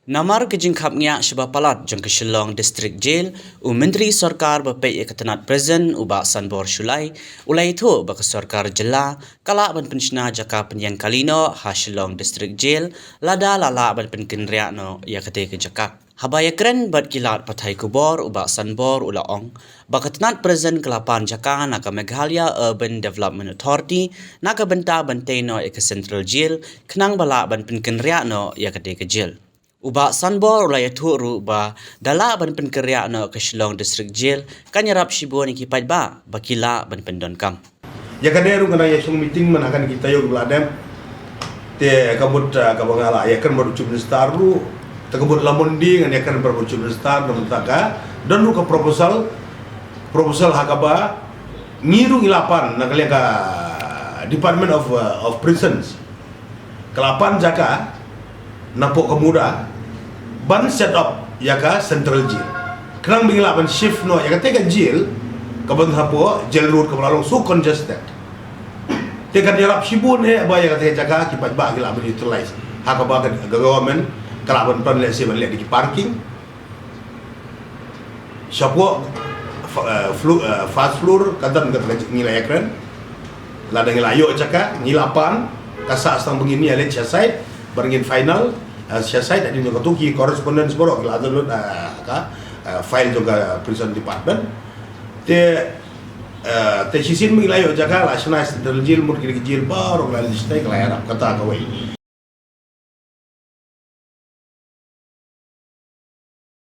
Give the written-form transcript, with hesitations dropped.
Namar kejingkapnya sebab palat jeng ke Shillong District Jail u Menteri Sarkar bapai ketenat present u ba Sanbor Shulai ulai itu baka Sarkar jela kala ban pensiona jaka penyang kalino ha Shillong District Jail lada lala ban penkenria no ya kete ke jaka habaya keren bat kilat patai kubor u ba Sanbor u laong baka tenat present kelapan jaka naka Meghalaya Urban Development Authority naka benta bantai no ke Central Jail kenang bala ban penkenria no ya kete ke jail Uba Sanbor ulai turu ba dala ban penkerja no ke Shillong District Jail kan yarap shibo ni kipat ba bakila ban pendon kam. Ya kaderu kana ya sung meeting manakan kita yo beladem te kabut kabangala ya kan baru cuma staru te kabut lamundi ngan ya kan baru cuma star no taka dan ru ka proposal hakaba ngiru ilapan nak ka Department of Prisons kelapan jaka napok kemuda ban set up ya ka Central Jail kerang bingla ban shift no ya ka tega jail ka ban hapo jail road ka lalong so congested tega dirap shibun he ba ya ka tega jaka kipat ba gila ban utilize ha ka ba ka government kala ban pan le se ban le di parking shapo fast floor kadang ka ngila ekran lada ngila yo jaka ngilapan kasa astang begini ale chasai barangin final siasai tadi juga tuki correspondence borok la dulu file juga prison department te sisin mengilayo jaga la sena Central Jail mur kiri jail baru la listai kelayar kata kawai